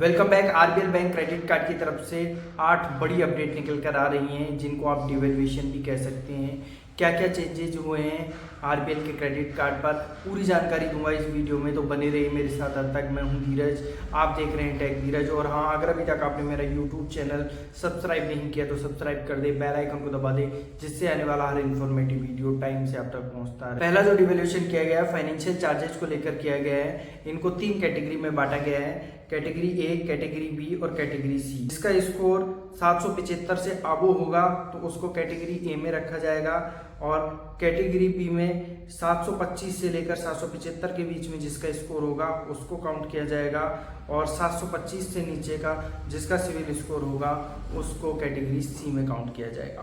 Welcome back. RBL bank credit card की तरफ से 8 बड़ी अपडेट निकल कर आ रही हैं, जिनको आप डिवैल्यूएशन भी कह सकते हैं। क्या क्या चेंजेज हुए हैं आरबीएल के क्रेडिट कार्ड पर, पूरी जानकारी दूंगा इस वीडियो में, तो बने रहिए मेरे साथ। अब तक मैं हूं धीरज, आप देख रहे हैं टेक धीरज। और हाँ, अगर अभी तक आपने मेरा यूट्यूब चैनल सब्सक्राइब नहीं किया तो सब्सक्राइब कर दे, बेल आइकन को दबा दे, जिससे आने वाला हर इन्फॉर्मेटिव वीडियो टाइम से आप तक पहुंचता है। पहला जो डिवैल्यूएशन किया गया है फाइनेंशियल चार्जेस को लेकर किया गया है। इनको 3 कैटेगरी में बांटा गया है, कैटेगरी ए, कैटेगरी बी और कैटेगरी सी। जिसका स्कोर 775 से अबो होगा तो उसको कैटेगरी ए में रखा जाएगा, और कैटेगरी बी में 725 से लेकर 775 के बीच में जिसका स्कोर होगा उसको काउंट किया जाएगा, और 725 से नीचे का जिसका सिविल स्कोर होगा उसको कैटेगरी सी में काउंट किया जाएगा।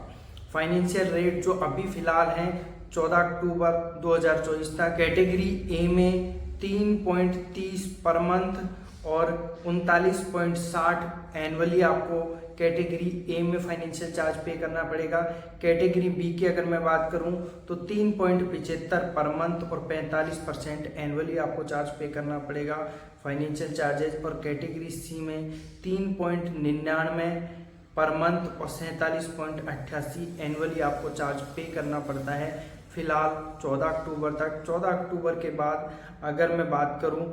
फाइनेंशियल रेट जो अभी फिलहाल है 14 अक्टूबर 2024 तक, कैटेगरी ए में 3.30 पर मंथ और 39.60 एनुअली आपको कैटेगरी ए में फाइनेंशियल चार्ज पे करना पड़ेगा। कैटेगरी बी की अगर मैं बात करूं तो 3.75 पर मंथ और 45% एनुअली आपको चार्ज पे करना पड़ेगा फाइनेंशियल चार्जेस। और कैटेगरी सी में 3.99 पर मंथ और 47.88 एनुअली आपको चार्ज पे करना पड़ता है फिलहाल 14 अक्टूबर तक। 14 अक्टूबर के बाद अगर मैं बात करूं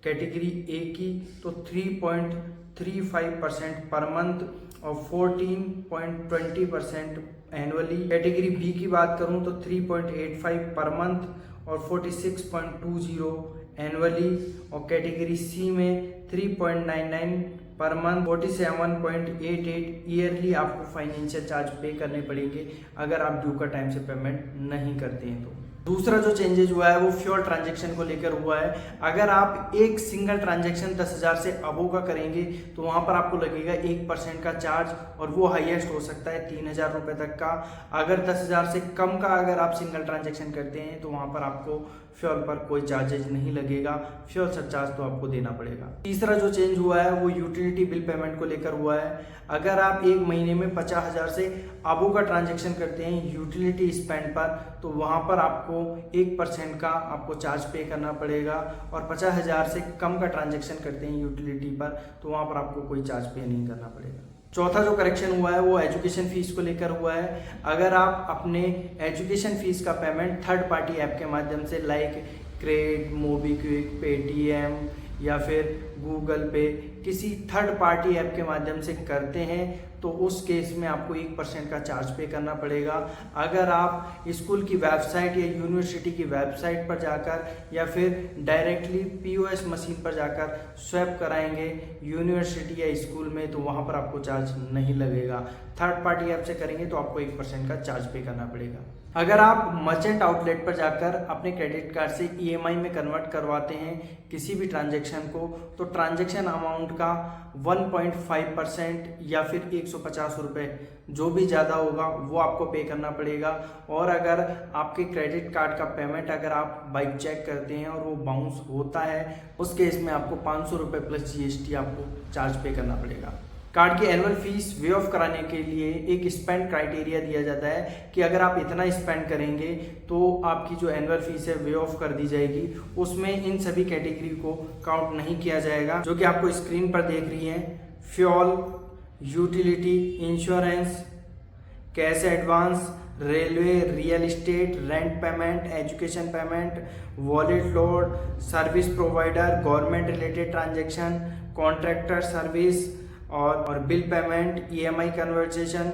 कैटेगरी ए की तो 3.35% पर मंथ और 14.20% एनुअली। कैटेगरी बी की बात करूं तो 3.85 पर मंथ और 46.20 एनुअली। और कैटेगरी सी में 3.99 पर मंथ 47.88 ईयरली आपको फाइनेंशियल चार्ज पे करने पड़ेंगे अगर आप ड्यू का टाइम से पेमेंट नहीं करते हैं तो। दूसरा जो चेंजेज हुआ है वो फ्यूल ट्रांजैक्शन को लेकर हुआ है। अगर आप एक सिंगल ट्रांजैक्शन 10,000 से अबो का करेंगे तो वहां पर आपको लगेगा 1% का चार्ज, और वो हाईएस्ट हो सकता है 3,000 रुपए तक का। अगर 10,000 से कम का अगर आप सिंगल ट्रांजैक्शन करते हैं तो वहां पर आपको फ्यूल पर कोई चार्जेज नहीं लगेगा, फ्यूल सरचार्ज तो आपको देना पड़ेगा। तीसरा जो चेंज हुआ है वो यूटिलिटी बिल पेमेंट को लेकर हुआ है। अगर आप एक महीने में 50,000 से अबो का ट्रांजैक्शन करते हैं यूटिलिटी स्पेंड पर, तो वहां पर आपको 1% का आपको चार्ज पे करना पड़ेगा। और 50,000 से कम का ट्रांजैक्शन करते हैं यूटिलिटी पर तो वहां पर आपको कोई चार्ज पे नहीं करना पड़ेगा। चौथा जो करेक्शन हुआ है वो एजुकेशन फीस को लेकर हुआ है। अगर आप अपने एजुकेशन फीस का पेमेंट थर्ड पार्टी ऐप के माध्यम से लाइक क्रेड, मोबीक्विक, पेटीएम या फिर गूगल पे, किसी थर्ड पार्टी ऐप के माध्यम से करते हैं तो उस केस में आपको 1% का चार्ज पे करना पड़ेगा। अगर आप स्कूल की वेबसाइट या यूनिवर्सिटी की वेबसाइट पर जाकर या फिर डायरेक्टली पीओएस मशीन पर जाकर स्वैप कराएंगे यूनिवर्सिटी या स्कूल में तो वहाँ पर आपको चार्ज नहीं लगेगा। थर्ड पार्टी ऐप से करेंगे तो आपको 1% का चार्ज पे करना पड़ेगा। अगर आप मर्चेंट आउटलेट पर जाकर अपने क्रेडिट कार्ड से ईएमआई में कन्वर्ट करवाते हैं किसी भी ट्रांजैक्शन को, तो ट्रांजैक्शन अमाउंट का 1.5% या फिर 150 रुपये जो भी ज़्यादा होगा वो आपको पे करना पड़ेगा। और अगर आपके क्रेडिट कार्ड का पेमेंट अगर आप बाइक चेक करते हैं और वो बाउंस होता है उस केस में आपको 500 रुपये प्लस जीएसटी आपको चार्ज पे करना पड़ेगा। कार्ड की एनुअल फीस वे ऑफ कराने के लिए एक स्पेंड क्राइटेरिया दिया जाता है कि अगर आप इतना स्पेंड करेंगे तो आपकी जो एनुअल फीस है वे ऑफ कर दी जाएगी। उसमें इन सभी कैटेगरी को काउंट नहीं किया जाएगा जो कि आपको स्क्रीन पर देख रही हैं। Fuel, utility, insurance, cash advance, railway, real estate, rent payment, education payment, wallet load, service provider, government related transaction, contractor service और bill payment, EMI conversion,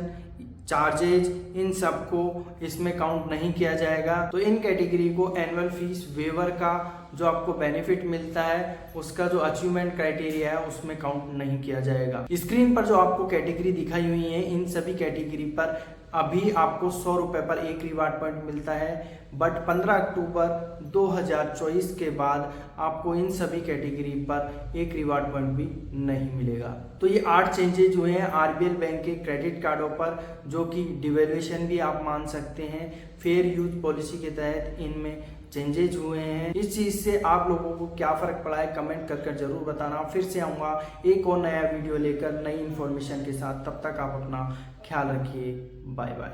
charges, इन सब को इसमें काउंट नहीं किया जाएगा। तो इन कैटेगरी को एनुअल फीस वेवर का जो आपको बेनिफिट मिलता है उसका जो अचीवमेंट क्राइटेरिया है उसमें काउंट नहीं किया जाएगा। स्क्रीन पर जो आपको कैटेगरी दिखाई हुई है इन सभी कैटेगरी पर अभी आपको 100 रुपये पर एक रिवार्ड पॉइंट मिलता है, बट 15 अक्टूबर 2024 के बाद आपको इन सभी कैटेगरी पर एक रिवार्ड पॉइंट भी नहीं मिलेगा। तो ये 8 चेंजेज हुए हैं आरबीएल बैंक के क्रेडिट कार्डों पर, जो कि डिवैल्यूएशन भी आप मान सकते हैं। फेयर यूज पॉलिसी के तहत इनमें चेंजेज हुए हैं। इस चीज़ से आप लोगों को क्या फ़र्क पड़ा है कमेंट कर जरूर बताना। फिर से आऊँगा एक और नया वीडियो लेकर नई इन्फॉर्मेशन के साथ, तब तक आप अपना ख्याल रखिए। Bye bye.